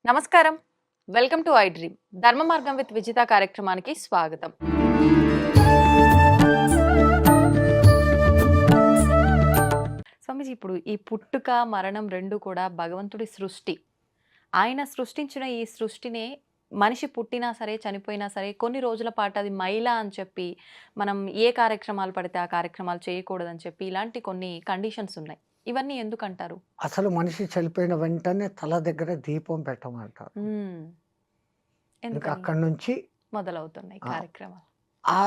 నమస్కారం. Welcome to I dream. ధర్మ మార్గం విత్ విజిత కార్యక్రమానికి స్వాగతం. స్వామీజీ, ఇప్పుడు ఈ పుట్టుక, మరణం 2 కూడా భగవంతుడి సృష్టి. ఆయన సృష్టించిన ఈ సృష్టినే మనిషి పుట్టినా సరే, చనిపోయినా సరే కొన్ని రోజుల పాటు అది మైల అని చెప్పి, మనం ఏ కార్యక్రమాలు పడితే ఆ కార్యక్రమాలు చేయకూడదని చెప్పి ఇలాంటి కొన్ని కండిషన్స్ ఉన్నాయి. ఇవన్నీ ఎందుకంటారు? అసలు మనిషి చనిపోయిన వెంటనే తల దగ్గర దీపం పెట్టమంటారు. హ్మ్. ఇంకా ఎందుకని అక్కడి నుంచి మొదలవుతున్నాయి ఆ కార్యక్రమాలు? ఆ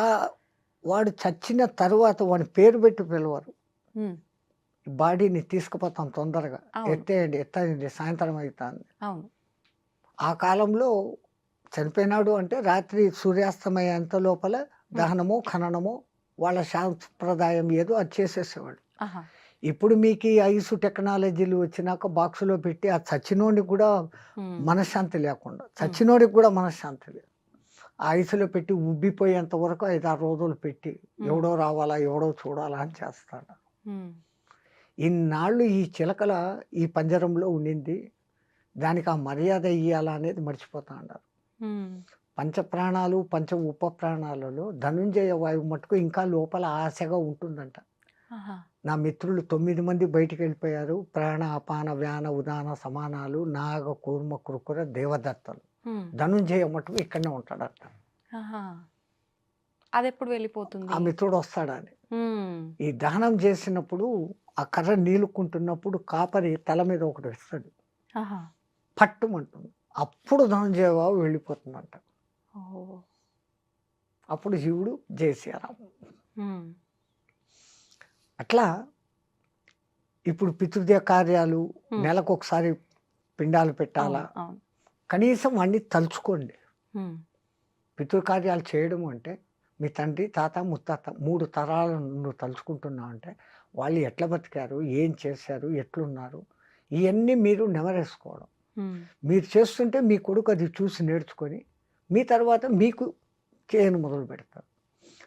వాడు చచ్చిన తరువాత వాని పేరు పెట్టి పిలవరు. హ్మ్. బాడీని తీసుకుపోతాం తొందరగా. అవును. ఎత్తేయండి, ఎత్తేయండి సాయంత్రం అయితాంది. అవును. ఆ కాలంలో చనిపోయినాడు అంటే రాత్రి సూర్యాస్తమయ్యేంత లోపల హ్మ్. దహనమో, ఖననమో వాళ్ళ సాంప్రదాయం ఏదో అది చేసేసేవాళ్ళు. ఆహా! ఇప్పుడు మీకు ఈ ఐసు టెక్నాలజీలు వచ్చినాక బాక్స్‌లో పెట్టి ఆ చచ్చినోడికి కూడా హ్మ్. మనశ్శాంతి లేకుండా, హ్మ్. చచ్చినోడికి కూడా మనశ్శాంతి లేదు. ఆ ఐస్‌లో పెట్టి ఉబ్బిపోయేంత వరకు 5, 6 రోజులు పెట్టి హ్మ్. ఎవడో రావాలా, ఎవడో చూడాలా అని చేస్తాడు. హ్మ్. ఇన్నాళ్ళు ఈ చిలకల ఈ పంజరంలో ఉండింది. దానికి ఆ మర్యాద ఇయ్యాలా అనేది మర్చిపోతాండారు. హ్మ్. పంచప్రాణాలు, పంచ ఉప ప్రాణాలలో ధనుంజయ వాయువు మట్టుకు ఇంకా లోపల ఆశగా ఉంటుందంట. ఆహా! నా మిత్రులు 9 మంది బయటికెళ్ళిపోయారు. ప్రాణ, అపాన, వ్యాన, ఉదాన సమానాలు, నాగ, కూర్మ, కృకుర, దేవదత్తలు. హ్మ్. ధనుంజయ మటుకు ఇక్కడనే ఉంటాడట. ఆహా! అదెప్పుడు వెళ్ళిపోతుంది? ఆ మిత్రుడొస్తాడని. హ్మ్. ఈ దహనం చేసినప్పుడు ఆ కర్ర నీలుక్కుంటున్నప్పుడు కాపరి తల మీద ఒకటి వేస్తాడు. ఆహా! పట్టుమంటుంది. అప్పుడు ధనుంజయ బాబు వెళ్ళిపోతుందంట. ఓహ్! అప్పుడు శివుడు జై శ్రీరామ్. హ్మ్. అట్లా ఇప్పుడు పితృదేవ కార్యాలు హ్మ్. నెలకొకసారి పిండాలు పెట్టాలా? అవును. అవును. కనీసం అన్నీ తలుచుకోండి. హ్మ్. పితృకార్యాలు చేయడం అంటే మీ తండ్రి, తాత, ముత్తాత 3 తరాలను నువ్వు తలుచుకుంటున్నావు అంటే వాళ్ళు ఎట్లా బతికారు? ఏం చేశారు? ఎట్లున్నారు? ఇయన్నీ మీరు నెమరేసుకోవడం. హ్మ్. మీరు చేస్తుంటే మీ కొడుకు అది చూసి నేర్చుకొని మీ తర్వాత మీకు చేయను మొదలుపెడతారు.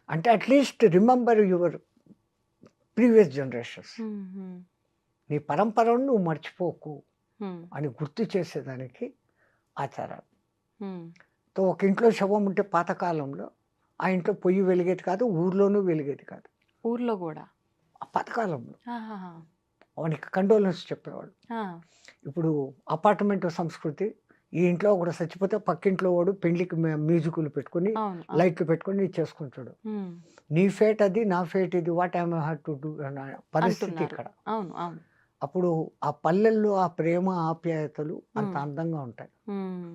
అంటే at least remember your previous generations. హ్మ్. హ్మ్. నీ పరంపరను నువ్వు మర్చిపోకు హ్మ్. అని గుర్తు చేసేదానికి ఆచారాలు. హ్మ్. ఒక ఇంట్లో శవం ఉంటే పాతకాలంలో ఆ ఇంట్లో పొయ్యి వెలిగేది కాదు. ఊర్లోనూ వెలిగేది కాదు. ఊర్లో గూడా? ఆ పాతకాలంలో ఆహాహా! వానికి కండోలెన్స్ చెప్పేవాళ్ళు. ఆ! ఇప్పుడు అపార్ట్మెంట్ సంస్కృతి. ఈ ఇంట్లో ఒకడు చచ్చిపోతే పక్కింట్లో వాడు పెళ్ళికి మ్యూజికులు పెట్టుకొని, అవును. అవును. లైట్లు పెట్టుకొని చేసుకుంటాడు. హ్మ్. నీ ఫేట్ అది, నా ఫేట్ ఇది. What I have to do అన్న పరిస్థితి అంటున్నారు. ఇక్కడ. అవును. అవును. అప్పుడు ఆ పల్లెల్లో ఆ ప్రేమ, ఆప్యాయతలు అంత హ్మ్. అందంగా ఉంటాయి. హ్మ్.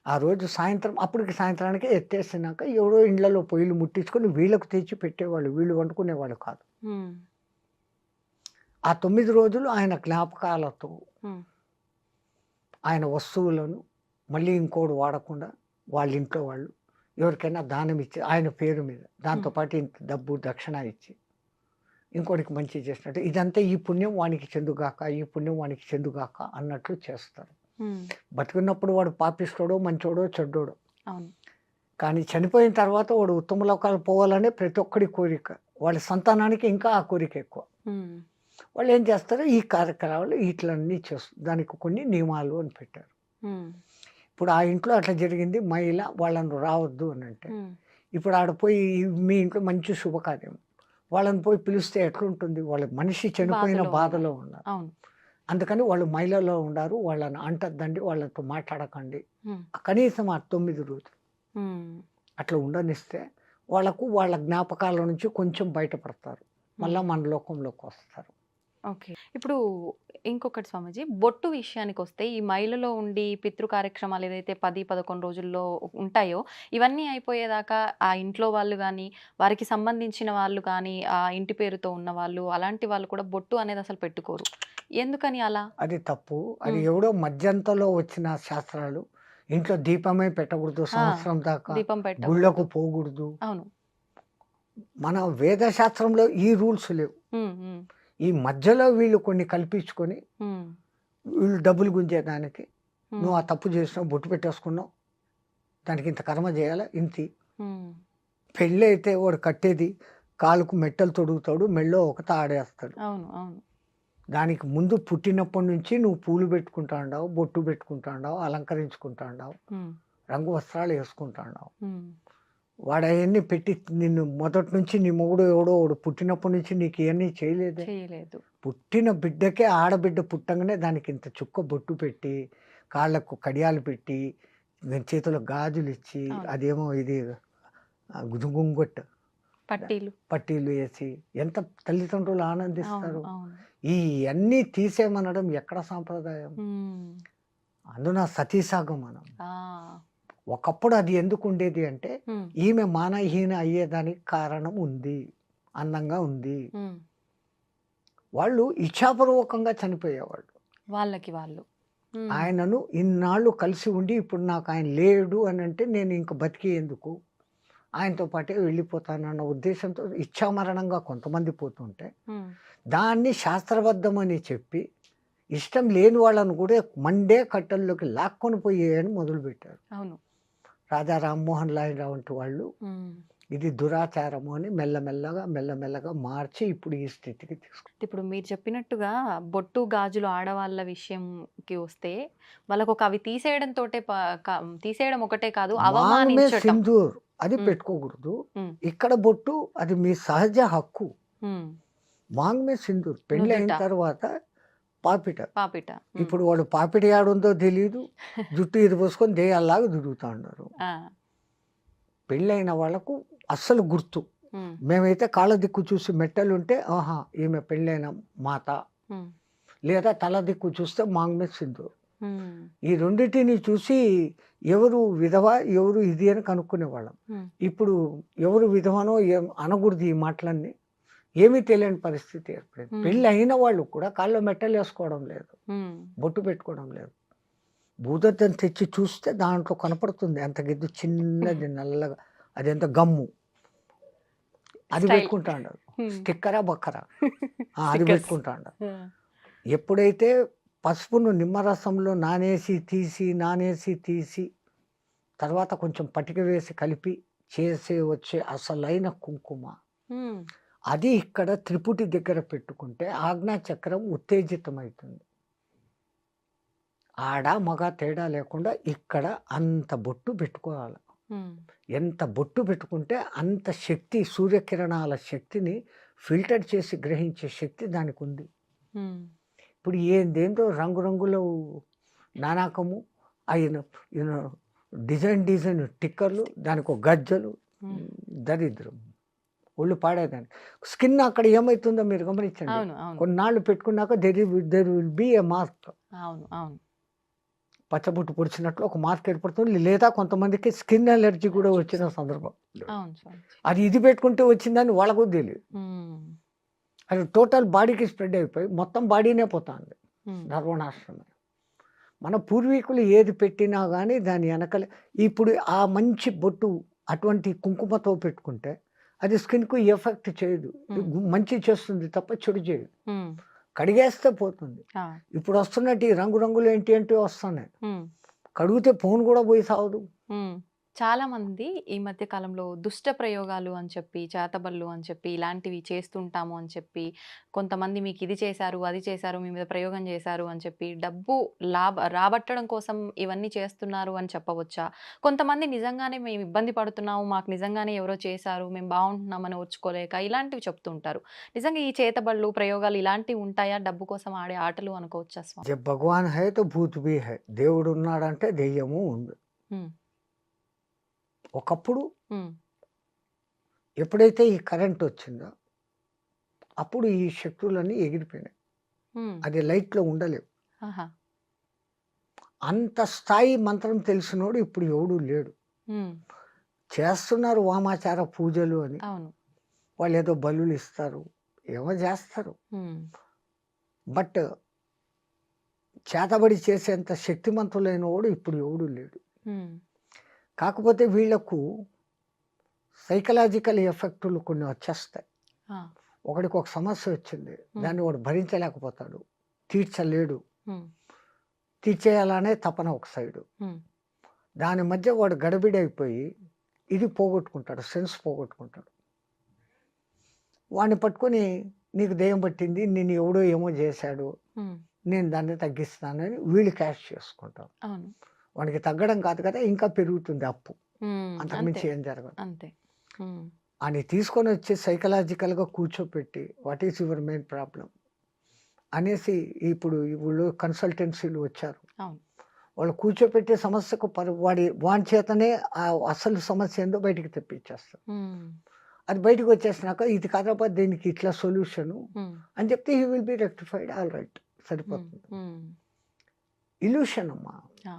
ఆ రోజు సాయంత్రం అప్పటికి సాయంత్రానికి ఎత్తేసినాక ఎవరో ఇండ్లలో పొయ్యిలు ముట్టించుకొని వీళ్ళకు తెచ్చి పెట్టేవాళ్ళు. వీళ్ళు వండుకునేవాళ్ళు కాదు. హ్మ్. ఆ 9 రోజులు ఆయన జ్ఞాపకాలతో, హ్మ్. ఆయన వస్తువులను మళ్ళీ ఇంకోడు వాడకుండా వాళ్ళ ఇంట్లో వాళ్ళు ఎవరికైనా దానం ఇచ్చి ఆయన పేరు మీద దాంతో హ్మ్. పాటు ఇంత డబ్బు దక్షిణ ఇచ్చి ఇంకోడికి మంచి చేసినట్టు ఇదంతా ఈ పుణ్యం వానికి చెందుగాక, ఈ పుణ్యం వానికి చెందుగాక అన్నట్లు చేస్తారు. హ్మ్. బతికున్నప్పుడు వాడు పాపిస్తోడో, మంచోడో, చెడ్డోడో. అవును. కానీ చనిపోయిన తర్వాత వాడు ఉత్తమ లోకాలు పోవాలనే ప్రతి ఒక్కడి కోరిక. వాళ్ళ సంతానానికి ఇంకా ఆ కోరిక ఎక్కువ. హ్మ్. వాళ్ళు ఏం చేస్తారు ఈ కార్యక్రమాలు ఇట్లన్నీ చేస్తారు. దానికి కొన్ని నియమాలు అని పెట్టారు. హ్మ్. ఇప్పుడు ఆ ఇంట్లో అట్లా జరిగింది. మహిళ వాళ్ళని రావద్దు అనంటే. హ్మ్. ఇప్పుడు ఆడ పోయి మీ ఇంట్లో మంచి శుభకార్యం. వాళ్ళని పోయి పిలిస్తే ఎట్లుంటుంది? వాళ్ళ మనిషి చనిపోయిన బాధలో ఉన్నారు. బాధలో ఉన్నారు. అవును. అందుకని వాళ్ళు మైలలో ఉండారు. వాళ్ళని అంటొద్దండి. వాళ్ళతో మాట్లాడకండి. హ్మ్. కనీసం ఆ 9 రోజులు హ్మ్. అట్లా ఉండనిస్తే వాళ్ళకు వాళ్ళ జ్ఞాపకాల నుంచి కొంచెం బయటపడతారు. హ్మ్. మళ్ళా మన లోకంలోకొస్తారు. ఓకే. ఇప్పుడు ఇంకొకటి స్వామీజీ, బొట్టు విషయానికొస్తే ఈ మైలలో ఉండి పితృ కార్యక్రమాలు ఏదైతే 10, 11 రోజుల్లో ఉంటాయో, ఇవన్నీ అయిపోయేదాకా ఆ ఇంట్లో వాళ్ళు గానీ, వారికి సంబంధించిన వాళ్ళు కానీ, ఆ ఇంటి పేరుతో ఉన్నవాళ్ళు, అలాంటి వాళ్ళు కూడా బొట్టు అనేది అసలు పెట్టుకోరు. ఎందుకని అలా? అది తప్పు. అది హ్మ్. ఎవడో మధ్యంతలో వచ్చిన శాస్త్రాలు. ఇంట్లో దీపమే పెట్టకూడదు ఆ! సంవత్సరం దాకా. దీపం గుళ్ళకు పెట్టకూడదు. పోకూడదు. అవును. మన వేద శాస్త్రంలో ఈ రూల్స్ లేవు. హ్మ్. హ్మ్. ఈ మధ్యలో వీళ్ళు కొన్ని కల్పించుకొని, హ్మ్. వీళ్ళు డబ్బులు గుంజేదానికి, నువ్వు హ్మ్. ఆ తప్పు చేసినావు, బొట్టు పెట్టేసుకున్నావు, దానికి ఇంత కర్మ చేయాలా, ఇంతి. హ్మ్. పెళ్ళైతే వాడు కట్టేది కాలుకు మెట్టలు తొడుగుతాడు, మెడలో ఒక తాడేస్తాడు. అవును. అవును. దానికి ముందు పుట్టినప్పటి నుంచి నువ్వు పూలు పెట్టుకుంటా ఉండావు, బొట్టు పెట్టుకుంటా ఉండావు, అలంకరించుకుంటా ఉండావు, హ్మ్. రంగు వస్త్రాలు వేసుకుంటా ఉండావు. హ్మ్. వాడు అవన్నీ పెట్టి నిన్ను మొదటి నుంచి నీ మొగుడు ఎవడో వాడు పుట్టినప్పటి నుంచి నీకు ఇవన్నీ చేయలేదే. చేయలేదు. పుట్టిన బిడ్డకే ఆడబిడ్డ పుట్టంగానే దానికి ఇంత చుక్క బొట్టు పెట్టి, కాళ్ళకు కడియాలు పెట్టి, చేతిలో గాజులు ఇచ్చి, అవును. అదేమో ఇది గుంగొట్టు పట్టీలు. పట్టీలు వేసి ఎంత తల్లిదండ్రులు అవును. ఆనందిస్తారు. అవును. ఇవన్నీ తీసేయమనడం ఎక్కడ సాంప్రదాయం? హ్మ్. అందున సతీసాగమనం. ఆ! ఒకప్పుడు అది ఎందుకు ఉండేది అంటే, హ్మ్. ఈమె మానహీన అయ్యేదానికి కారణం ఉంది. అందంగా ఉంది. హ్మ్. వాళ్ళు ఇచ్ఛాపూర్వకంగా చనిపోయేవాళ్ళు. వాళ్ళకి వాళ్ళు. హ్మ్. ఆయనను ఇన్నాళ్ళు కలిసి ఉండి ఇప్పుడు నాకు ఆయన లేడు అనంటే నేను ఇంక బతికి ఎందుకు? ఆయనతో పాటే వెళ్ళిపోతానన్న ఉద్దేశంతో ఇచ్ఛామరణంగా కొంతమంది పోతుంటే, హ్మ్. దాన్ని శాస్త్రబద్ధమని చెప్పి, ఇష్టం లేని వాళ్ళను కూడా మండే కట్టెల్లోకి లాక్కొని పోయేయని మొదలుపెట్టారు. అవును. రాజా రామ్మోహన్ రాయ్ వంటి వాళ్ళు హ్మ్. ఇది దురాచారము అని మెల్లమెల్లగా మార్చి ఇప్పుడు ఈ స్థితికి తీసుకు ఇప్పుడు మీరు చెప్పినట్టుగా బొట్టు, గాజులు ఆడవాళ్ళ విషయంకి వస్తే, వాళ్ళకొక అవి తీసేయడంతోటే తీసేయడం ఒకటే కాదు, మాంగ్ మే అవమానించటం. సింధూర్ అది హ్మ్. పెట్టుకోకూడదు. హ్మ్. ఇక్కడ బొట్టు అది మీ సహజ హక్కు. హ్మ్. మాంగ్ మే సింధూర్ పెళ్లి అయిన నుదుట తర్వాత పాపిట. పాపిట. హ్మ్. ఇప్పుడు వాడు పాపిట యాడుందో తెలీదు. జుట్టు ఇరుబోసుకొని దెయ్యాల్లాగా తిరుగుతా ఉన్నారు. ఆ! పెళ్ళైన వాళ్ళకు అస్సలు గుర్తు. హ్మ్. మేమైతే కాళ్ళ దిక్కు చూసి మెట్టెలుంటే ఆహా! ఈమె పెళ్ళైన మాత. హ్మ్. లేదా తల దిక్కు చూస్తే మాంగ్ మే సింధూర్. హ్మ్. ఈ రెండిటిని చూసి ఎవరు విధవ, ఎవరు ఇది అని కనుక్కునేవాళ్ళం. హ్మ్. ఇప్పుడు ఎవరు విధవనో అనకూడదు ఈ మాటలన్నీ. ఏమీ తెలియని పరిస్థితి ఏర్పడింది. హ్మ్. పెళ్లి అయిన వాళ్ళు కూడా కాళ్ళలో మెట్టెలేసుకోవడం లేదు. హ్మ్. బొట్టు పెట్టుకోవడం లేదు. భూదద్దం తెచ్చి చూస్తే దాంట్లో కనపడుతుంది. అంత గిద్దు చిన్నది నల్లగా అదెంత గమ్ము. అది స్టైల్. పెట్టుకుంటాండు. హ్మ్. స్టిక్కరా, బక్కరా. అది స్టిక్కర్స్. పెట్టుకుంటాండు. ఆ! ఎప్పుడైతే పసుపును నిమ్మరసంలో నానేసి తీసి తర్వాత కొంచెం పటిక వేసి కలిపి వచ్చే అసలైన కుంకుమ. హ్మ్. అది ఇక్కడ త్రిపుటి దగ్గర పెట్టుకుంటే ఆజ్ఞా చక్రం ఉత్తేజితమైతుంది. ఆడ, మగ తేడా లేకుండా ఇక్కడ అంత బొట్టు పెట్టుకోవాలి. హ్మ్. ఎంత బొట్టు పెట్టుకుంటే అంత శక్తి సూర్యకిరణాల శక్తిని ఫిల్టర్ చేసి గ్రహించే శక్తి దానికుంది. హ్మ్. ఇప్పుడు ఏందేందో రంగురంగుల నానాకము అయిన ఈయన డిజైన్ టిక్కర్లు, దానికో గజ్జలు, హ్మ్. దరిద్రం. ఒళ్ళు పాడేదానికి. స్కిన్ అక్కడ ఏమైతుందో మీరు గమనించండి. అవును. అవును. కొన్నాళ్ళు పెట్టుకున్నాక there will be a mark. అవును. అవును. పచ్చబొట్టు పొడిచినట్లు ఒక మార్క్ ఏర్పడుతుంది. లేదా కొంతమందికి స్కిన్ అలర్జీ కూడా వచ్చిన సందర్భం. అవును స్వామీజీ. అది ఇది పెట్టుకుంటే వచ్చిందని వాళ్ళకు తెలీదు. హ్మ్. అది టోటల్ బాడీకి స్ప్రెడ్ అయిపోయి మొత్తం బాడీనే పోతాంది. హ్మ్. సర్వనాశనమై. మన పూర్వీకులు ఏది పెట్టినా గానీ దాని ఎనకలే ఇప్పుడు ఆ మంచి బొట్టు అటువంటి కుంకుమతో పెట్టుకుంటే అది స్కిన్‌కు ఎఫెక్ట్ చేయదు. హ్మ్. మంచి చేస్తుంది తప్ప చెడు చేయదు. హ్మ్. కడిగేస్తే పోతుంది. ఆ! ఇప్పుడు వస్తున్నట్టు ఈ రంగురంగులు ఏంటియో వస్తున్నాయి. హ్మ్. కడిగితే ఫోను గూడా పోయి సావదు. హ్మ్. చాలామంది ఈ మధ్య కాలంలో దుష్ట ప్రయోగాలు అని చెప్పి, చేతబడులు అని చెప్పి, ఇలాంటివి చేస్తుంటాము అని చెప్పి, కొంతమంది మీకిది చేశారు, అది చేశారు, మీ మీద ప్రయోగం చేశారు అని చెప్పి, డబ్బు రాబట్టడం కోసం ఇవన్నీ చేస్తున్నారు అని చెప్పవచ్చా? కొంతమంది నిజంగానే మేము ఇబ్బంది పడుతున్నాము, మాకు నిజంగానే ఎవరో చేశారు, మేము బావుంటున్నామని ఓర్చుకోలేక ఇలాంటివి చెప్తూ ఉంటారు. నిజంగా ఈ చేతబడులు, ప్రయోగాలు ఇలాంటివి ఉంటాయా? డబ్బు కోసం ఆడే ఆటలు అనుకోవచ్చా స్వామి? జబ్ భగవాన్ హై తో భూత్ భీ హై. దేవుడున్నాడంటే దెయ్యము ఉంది. హ్మ్. ఒకప్పుడు హ్మ్. ఎప్పుడైతే ఈ కరెంట్ వచ్చిందో అప్పుడు ఈ శక్తులన్నీ ఎగిరిపోయినాయి. హ్మ్. అది లైట్‌లో ఉండలేవు. ఆహా! అంత స్థాయి మంత్రం తెలిసినోడు ఇప్పుడు ఎవడు లేడు. హ్మ్. చేస్తున్నారు వామాచార పూజలు అని. అవును. వాళ్ళేదో బలులిస్తారు. ఏమో జేస్తారు. హ్మ్. బట్ చేతబడి చేసేంత శక్తిమంతులైనోడు ఇప్పుడు ఎవడు లేడు. హ్మ్. కాకపోతే వీళ్ళకు సైకలాజికల్ ఎఫెక్టులు కొన్ని వచ్చేస్తాయి. ఆ! ఒకడికి ఒక సమస్య వచ్చింది. హ్మ్. దాన్ని వాడు భరించలేకపోతాడు. తీర్చలేడు. హ్మ్. తీర్చేయాలనే తపన ఒక సైడు. హ్మ్. దాని మధ్య వాడు గడబిడైపోయి ఇది పోగొట్టుకుంటాడు. సెన్స్ పోగొట్టుకుంటాడు. వాడిని పట్టుకొని నీకు దెయ్యం పట్టింది, నిన్ను ఎవడో ఏమో చేశాడు, హ్మ్. నేను దాన్ని తగ్గిస్తానని వీళ్ళు క్యాష్ చేసుకుంటారు. అవును. వాడికి తగ్గడం కాదు కదా, ఇంకా పెరుగుతుంది అప్పు. అంతే. అంతకుమించి ఏం జరగదు. అంతే. హ్మ్. అని తీసుకొని వచ్చి సైకలాజికల్‌గా కూర్చోపెట్టి what is your main problem అనేసి ఇప్పుడు వీళ్ళు కన్సల్టెన్సీలు వచ్చారు. అవును. వాళ్ళు కూర్చోపెట్టే సమస్యకు వాని చేతనే అసలు సమస్య ఏందో బయటికి తెప్పించేస్తారు. హ్మ్. అది బయటికి వచ్చేసినాక ఇది కాదబ్బా దీనికి ఇట్లా సొల్యూషను హ్మ్. అని చెప్తే he will be rectified all right హ్మ్. సరిపోతుంది. హ్మ్. ఇల్యూషన్ అమ్మా. ఆ!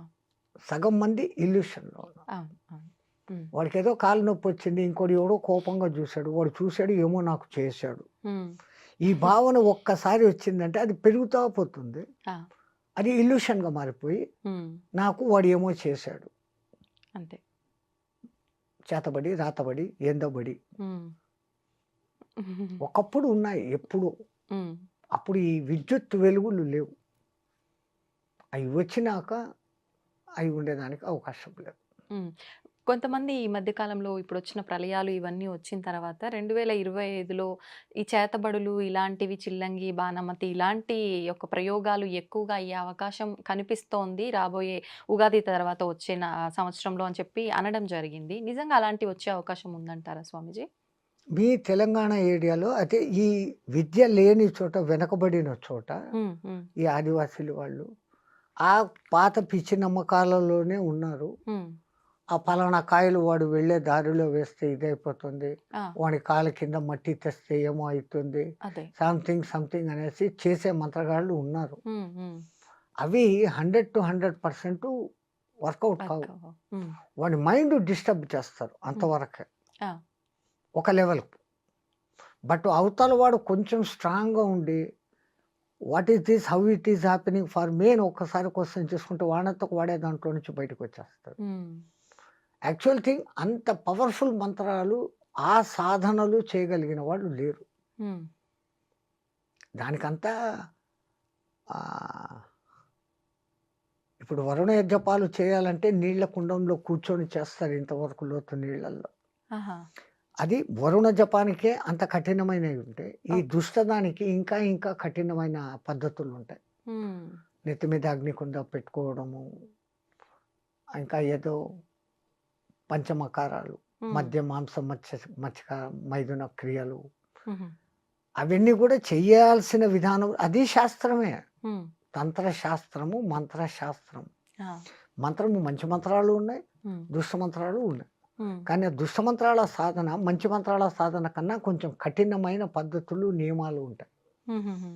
సగం మంది ఇల్యూషన్‌లో ఉన్నారు. అవును. అవును. హ్మ్. వాడికేదో కాలు నొప్పి వచ్చింది. ఇంకోడు ఎవడో కోపంగా చూసాడు. వాడు చూసాడు ఏమో నాకు చేశాడు. హ్మ్. ఈ భావన ఒక్కసారి వచ్చిందంటే అది పెరుగుతా పోతుంది. ఆ! అది ఇల్యూషన్‌గా మారిపోయి హ్మ్. నాకు వాడు ఏమో చేశాడు. అంతే. చేతబడి, రాతబడి, ఏందో బడి. హ్మ్. ఒకప్పుడు ఉన్నాయి ఎప్పుడో. హ్మ్. అప్పుడు ఈ విద్యుత్ వెలుగులు లేవు. అయి వచ్చినాక అయి ఉండేదానికి అవకాశం లేదు. హ్మ్. కొంతమంది ఈ మధ్య కాలంలో ఇప్పుడొచ్చిన ప్రళయాలు ఇవన్నీ వచ్చిన తర్వాత 2025లో ఈ చేతబడులు ఇలాంటివి చిల్లంగి, బాణమతి ఇలాంటి యొక్క ప్రయోగాలు ఎక్కువగా అయ్యే అవకాశం కనిపిస్తోంది. రాబోయే ఉగాది తర్వాత వచ్చే సంవత్సరంలో అని చెప్పి అనడం జరిగింది. నిజంగా అలాంటివి వచ్చే అవకాశం ఉందంటారా స్వామీజీ? మీ తెలంగాణ ఏరియాలో అయితే ఈ విద్య లేని చోట, వెనకబడిన చోట హ్మ్. హ్మ్. ఈ ఆదివాసీలు వాళ్ళు ఆ పాత పిచ్చి నమ్మకాలలోనే ఉన్నారు. హ్మ్. ఆ పలానా కాయలు వాడు వెళ్ళే దారిలో వేస్తే ఇదైపోతుంది. ఆ! వాడి కాళ్ళ కింద మట్టి తెస్తే ఏమో అయితుంది. అదే. సంథింగ్ అనేసి చేసే మంత్రగాళ్ళు ఉన్నారు. హ్మ్. హ్మ్. అవి 100% వర్కౌట్ కావు. వర్క్ అవ్వవు. హ్మ్. వాడి మైండ్ డిస్టర్బ్ చేస్తారు హ్మ్. అంతవరకే. ఆ! ఒక లెవెల్‌కి. బట్ అవతల వాడు కొంచెం స్ట్రాంగ్‌గా ఉండి what is this? How it is happening for me అని ఒక్కసారి క్వెషన్ చేసుకుంటే వాడంతకు వాడే దాంట్లో నుంచి బయటకొచ్చేస్తాడు. హ్మ్. యాక్చువల్ థింగ్ అంత పవర్‌ఫుల్ మంత్రాలు, ఆ సాధనలు చేయగలిగిన వాళ్ళు లేరు. హ్మ్. దానికంతా ఆహ్, ఇప్పుడు వరుణ జపాలు చేయాలంటే నీళ్ళ కుండంలో కూర్చొని చేస్తారు ఇంతవరకు లోతు నీళ్ళల్లో. ఆహా! అది వరుణ జపానికే అంత కఠినమైనవి ఉంటాయి. ఈ ఓకే. దుష్టదానికి ఇంకా ఇంకా కఠినమైన పద్ధతులుంటాయి. హ్మ్. నెత్తి మీద అగ్నికుండ పెట్టుకోవడము, ఇంకా ఏదో పంచమకారాలు, హ్మ్. మద్య, మాంసం, మచ్చిక, మైథున క్రియలు హుహు. అవన్నీ కూడా చెయ్యాల్సిన విధానం అది శాస్త్రమే. హ్మ్. తంత్రశాస్త్రము, మంత్రశాస్త్రం. ఆ! మంత్రము మంచి మంత్రాలు ఉన్నాయి. హ్మ్. దుష్ట మంత్రాలు ఉన్నాయి. హ్మ్. కానీ ఆ దుష్ట మంత్రాల సాధన, మంచి మంత్రాల సాధన కన్నా కొంచెం కఠినమైన పద్ధతులు, నియమాలు ఉంటాయి. హుహుహు.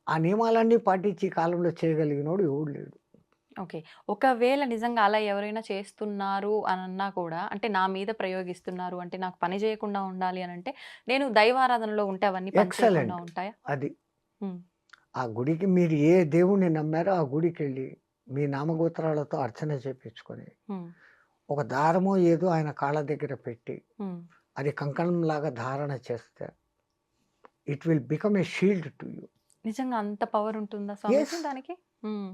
ఆ నియమాలన్నీ పాటించి ఈ కాలంలో చేయగలిగినోడు ఎవడు లేడు. ఓకే. ఒకవేళ నిజంగా అలా ఎవరైనా చేస్తున్నారు అనన్నా కూడా అంటే నా మీద ప్రయోగిస్తున్నారు అంటే నాకు పని చేయకుండా ఉండాలి అనంటే నేను దైవారాధనలో ఉంటే అవన్నీ పని చేయకుండా ఎక్సలెంట్. ఉంటాయా? అది. హ్మ్. ఆ గుడికి మీరు ఏ దేవుడిని నమ్మారో ఆ గుడికెళ్ళి మీ నామగోత్రాలతో అర్చన చేపించుకొని, హ్మ్. ఒక దారమో ఏదో ఆయన కాళ్ళ దగ్గర పెట్టి, హ్మ్. అది కంకణంలాగా ధారణ చేస్తే it will become a shield to you. నిజంగా అంత పవర్ ఉంటుందా యెస్. స్వామీజీ దానికి? హ్మ్.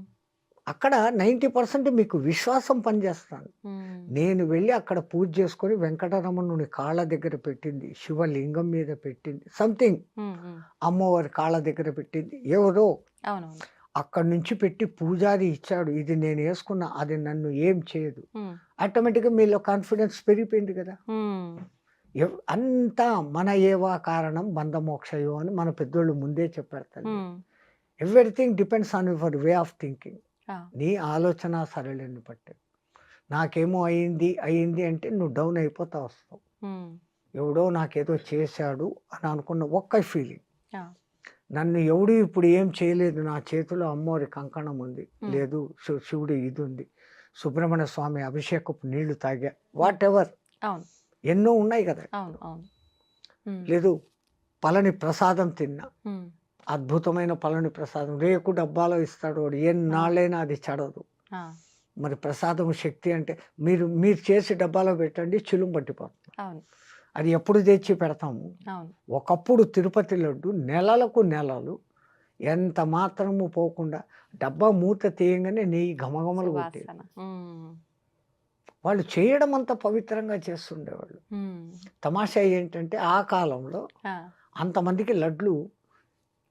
అక్కడ 90% మీకు విశ్వాసం పనిచేస్తుంది. హ్మ్. నేను వెళ్ళి అక్కడ పూజ చేసుకొని వెంకటరమణుని కాళ్ళ దగ్గర పెట్టింది, శివలింగం మీద పెట్టింది. సంథింగ్ హ్మ్. హ్మ్. అమ్మవారి కాళ్ళ దగ్గర పెట్టింది. ఎవరో అవునవును. అక్కడి నుంచి పెట్టి పూజారి ఇచ్చాడు. ఇది నేనేసుకున్న అది నన్ను ఏం చేయదు. హ్మ్. ఆటోమేటిక్‌గా మీలో కాన్ఫిడెన్స్ పెరిగిపోయింది కదా! హ్మ్. అంతా మన ఏవా కారణం బంధమోక్షయో అని మన పెద్దోళ్ళు ముందే చెప్పారు తల్లి. హ్మ్. Everything depends on your way of thinking. ఆ! నీ ఆలోచన సరళిని బట్టి. నాకేమో అయింది అంటే నువ్వు డౌన్ అయిపోతా వస్తావు. హ్మ్. ఎవడో నాకేదో చేశాడు అని అనుకున్న ఒక్క ఫీలింగ్. ఆ! నన్ను ఎవడు ఇప్పుడు ఏం చేయలేదు. నా చేతిలో అమ్మవారి కంకణం ఉంది. హ్మ్. లేదు శివుడి ఇది ఉంది. సుబ్రహ్మణ్య స్వామి అభిషేకపు నీళ్లు తాగా. హ్మ్. వాటెవర్ అవును. ఎన్నో ఉన్నాయి కదా! అవును. అవును. హ్మ్. లేదు పళని ప్రసాదం తిన్నా. హ్మ్. అద్భుతమైన పళని ప్రసాదం. రేకు డబ్బాలో ఇస్తాడు వాడు. ఆ! ఎన్నాళ్ళైనా అది చెడదు. ఆ! మరి ప్రసాదం శక్తి అంటే మీరు చేసి డబ్బాలో పెట్టండి చిలుం పట్టిపోతుంది. అవును. అది ఎప్పుడు తెచ్చి పెడతాము. అవును. ఒకప్పుడు తిరుపతి లడ్డు నెలలకు నెలలు ఎంత మాత్రము పోకుండా డబ్బా మూత తీయంగానే నెయ్యి ఘమఘమలు కొట్టేది. సువాసన. హ్మ్. వాళ్ళు చేయడం అంత పవిత్రంగా చేస్తుండేవాళ్ళు. హ్మ్. తమాషా ఏంటంటే ఆ కాలంలో ఆ! అంతమందికి లడ్లు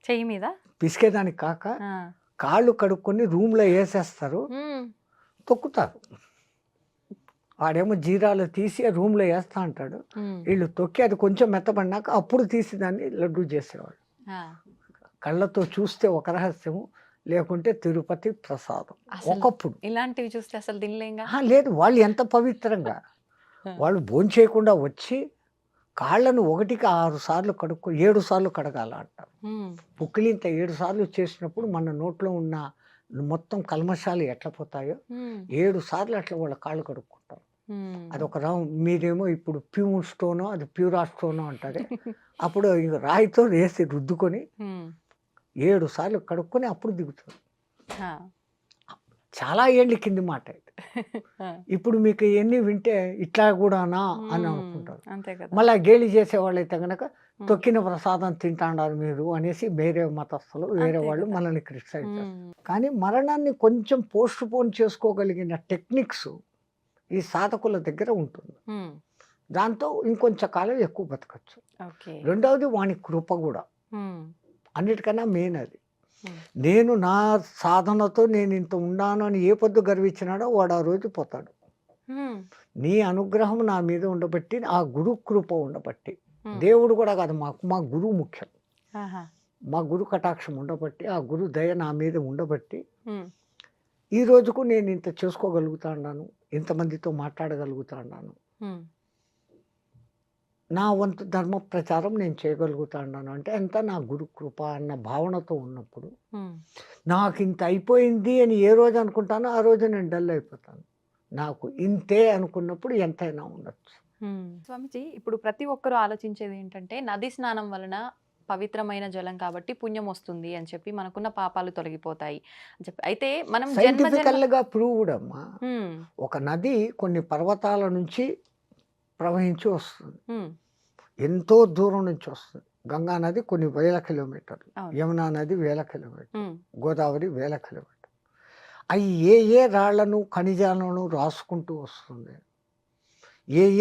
చెయ్యి మీద? పిసికేదానికి కాక ఆ! కాళ్ళు కడుక్కొని రూమ్‌లో ఏసేస్తారు. హ్మ్. తొక్కుతారు. వాడేమో జీరాలు తీసి రూమ్‌లో ఏస్తా అంటాడు. హ్మ్. వీళ్ళు తొక్కి అది కొంచెం మెత్తబడినాక అప్పుడు తీసి దాన్ని లడ్డూ చేసేవాళ్ళు. ఆ! కళ్ళతో చూస్తే ఒక రహస్యము, లేకుంటే తిరుపతి ప్రసాదం. అసలు ఒకప్పుడు. ఇలాంటివి చూస్తే అసలు తినలేంగా. లేదు వాళ్ళు ఎంత పవిత్రంగా. ఆ! వాళ్ళు భోంచేయకుండా వచ్చి కాళ్ళను 1కి 6 సార్లు 7 సార్లు కడగాల అంటారు. హ్మ్. పుక్కిలింత 7 సార్లు చేసినప్పుడు మన నోట్లో ఉన్న మొత్తం కల్మషాలు ఎట్లా పోతాయో హ్మ్. 7 సార్లు అట్లా వాళ్ళ కాళ్ళు కడుక్కుంటారు. హ్మ్. అదొక మీరేమో ఇప్పుడు ప్యూర్ స్టోనో అది ప్యూరా స్టోనో అంటారే. అప్పుడు ఇగ రాయితో వేసి రుద్దుకొని హ్మ్. 7 సార్లు కడుక్కొని అప్పుడు దిగుతారు. ఆ! చాలా ఏళ్ళ కింది మాట ఇది. ఆ! ఇప్పుడు మీకు ఇయన్నీ వింటే ఇట్లా గూడానా అని హ్మ్. అనుకుంటారు. అంతే కదా! మళ్ళా గేలి చేసేవాళ్ళైతే గనక హ్మ్. తొక్కిన ప్రసాదం తింటాండారు మీరు అనేసి వేరే మతస్థులు, వేరే అంతే వాళ్ళు కదా! మనల్ని క్రిటిసైజ్ చేస్తారు. హ్మ్. కానీ మరణాన్ని కొంచెం పోస్ట్‌పోన్ చేసుకోగలిగిన టెక్నిక్స్ ఈ సాధకుల దగ్గర ఉంటుంది. హ్మ్. దాంతో ఇంకొంచెం కాలం ఎక్కువ బతకచ్చు. ఓకే. రెండవది వాని కృప గూడా. హ్మ్. అన్నిటికన్నా మెయిన్ అది. హ్మ్. నేను నా సాధనతో నేనింత ఉన్నాను అని ఏ పొద్దు గర్వించినాడో వాడు ఆ రోజు పోతాడు. హ్మ్. నీ అనుగ్రహం నా మీద ఉండబట్టి, ఆ గురు కృప ఉండబట్టి. హ్మ్. దేవుడు గూడా కాదు మాకు, మా గురువు ముఖ్యం. ఆహా! మా గురు కటాక్షం ఉండబట్టి, ఆ గురు దయ నా మీద ఉండబట్టి, హ్మ్. ఈ రోజుకు నేను ఇంత చేసుకోగలుగుతా ఉన్నాను. ఇంతమందితో మాట్లాడగలుగుతా ఉన్నాను. హ్మ్. నా వంతు ధర్మ ప్రచారం నేను చేయగలుగుతా ఉన్నాను. అంటే అంతా నా గురు కృప అన్న భావనతో ఉన్నప్పుడు, హ్మ్. నాకింత అయిపోయింది అని ఏ రోజు అనుకుంటానో, ఆ రోజు నేను డల్ అయిపోతాను. నాకు ఇంతే అనుకున్నప్పుడు ఎంతైనా ఉండొచ్చు. హ్మ్. స్వామీజీ, ఇప్పుడు ప్రతి ఒక్కరు ఆలోచించేది ఏంటంటే, నది స్నానం వలన పవిత్రమైన జలం కాబట్టి పుణ్యం వస్తుంది అని చెప్పి, మనకున్న పాపాలు తొలగిపోతాయి అని చెప్పి. అయితే మనం జన్మ జన్మ సైంటిఫికల్‌గా ప్రూవ్డ్ అమ్మా. హ్మ్. ఒక నది కొన్ని పర్వతాల నుంచి ప్రవహించి వస్తుంది. హ్మ్. ఎంతో దూరం నుంచి వస్తుంది. గంగా నది కొన్ని వేల కిలోమీటర్లు. అవును. యమునా నది వేల కిలోమీటర్లు. హ్మ్. గోదావరి వేల కిలోమీటర్లు. అయి ఏ రాళ్ళను, ఖనిజాలను రాసుకుంటూ వస్తుంది.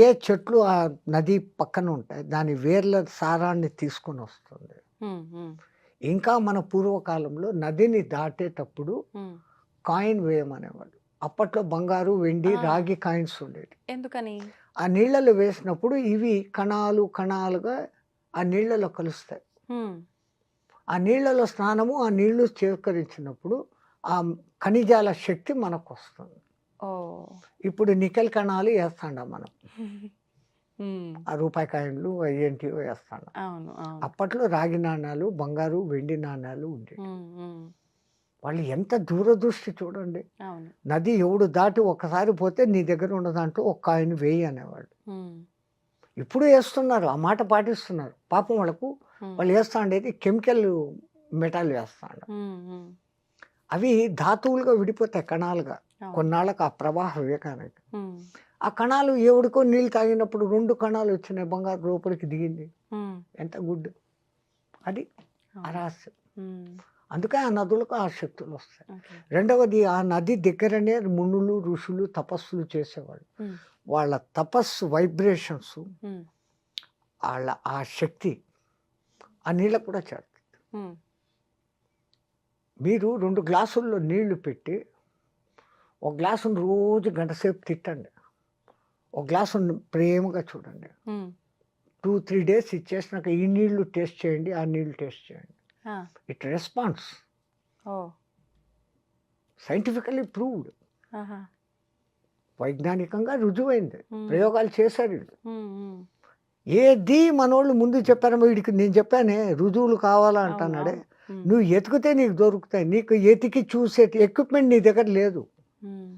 ఏ చెట్లు ఆ నది పక్కన ఉంటాయి. దాని వేర్ల సారాన్ని తీసుకొని వస్తుంది. హ్మ్. హ్మ్. ఇంకా మన పూర్వకాలంలో నదిని దాటేటప్పుడు హ్మ్. కాయిన్ వేయమనేవాళ్ళు. అప్పట్లో బంగారు, వెండి, ఆ! రాగి కాయిన్స్ ఉండేవి. ఎందుకని? ఆ నీళ్ళలో వేసినప్పుడు ఇవి కణాలు కణాలుగా ఆ నీళ్ళలో కలుస్తాయి. హ్మ్. ఆ నీళ్ళలో స్నానము, ఆ నీళ్లు స్వీకరించినప్పుడు ఆ ఖనిజాల శక్తి మనకొస్తుంది. ఓహ్! ఇప్పుడు నికెల్ కణాలు ఏస్తాండం మనం. హ్మ్. ఆ రూపాయి కాయిన్‌లు అయ్యేంటివో ఏస్తాండం. అవును. అవును. అప్పట్లో రాగి నాణాలు, బంగారు, వెండి నాణాలు ఉండేవి. హ్మ్. హ్మ్. వాళ్ళు ఎంత దూరదృష్టి చూడండి. అవును. నది ఎవడు దాటి ఒక్కసారి పోతే నీ దగ్గర ఉన్న దాంట్లో ఒక కాయిన్ వెయ్యి అనేవాళ్ళు. హ్మ్. ఇప్పుడు ఏస్తున్నారు. ఆ మాట పాటిస్తున్నారు. పాపం వాళ్ళకు హ్మ్. వాళ్ళు ఏస్తా ఉండేది కెమికల్ మెటాల్ వేస్తాండు. హ్మ్. హ్మ్. అవి ధాతువులుగా విడిపోతాయి కణాలుగా. అవును. కొన్నాళ్ళకి ఆ ప్రవాహ వేగానికి. హ్మ్. ఆ కణాలు ఎవడికో నీళ్ళు తాగినప్పుడు 2 కణాలు వచ్చినాయి. బంగారు లోపలికి దిగింది. హ్మ్. ఎంత గుడ్. అది ఆ అవును. రహస్యం. హ్మ్. అందుకే ఆ నదులకు ఆ శక్తులొస్తాయి. ఓకే. రెండవది ఆ నది దగ్గరనే మునులు, ఋషులు తపస్సులు చేసేవాళ్ళు. హ్మ్. వాళ్ళ తపస్సు వైబ్రేషన్స్, హ్మ్. ఆళ్ళ ఆ శక్తి ఆ నీళ్ళకు కూడా చేరుతుంది. హ్మ్. మీరు 2 గ్లాసుల్లో నీళ్లు పెట్టి, ఒక గ్లాసుని రోజు గంట సేపు తిట్టండి. ఒక గ్లాసుని ప్రేమగా చూడండి. హ్మ్. 2, 3 డేస్ ఇచ్చేసినాక ఈ నీళ్లు టేస్ట్ చేయండి, ఆ నీళ్లు టేస్ట్ చేయండి. ఆ! It response. Oh! Scientifically proved. ఆహా! వైజ్ఞానికంగా రుజువైంది. హ్మ్. ప్రయోగాలు చేశారు వీళ్ళు. హ్మ్. హ్మ్. ఏది మనోళ్ళు ముందు చెప్పారో వీడికి నేను చెప్పానే రుజువులు కావాలా అవును. అంటున్నాడే. అవును. హ్మ్. నువ్వు ఎతికితే నీకు దొరుకుతాయి. నీకు ఎతికి చూసే ఎక్విప్‌మెంట్ నీ దగ్గర లేదు. హ్మ్.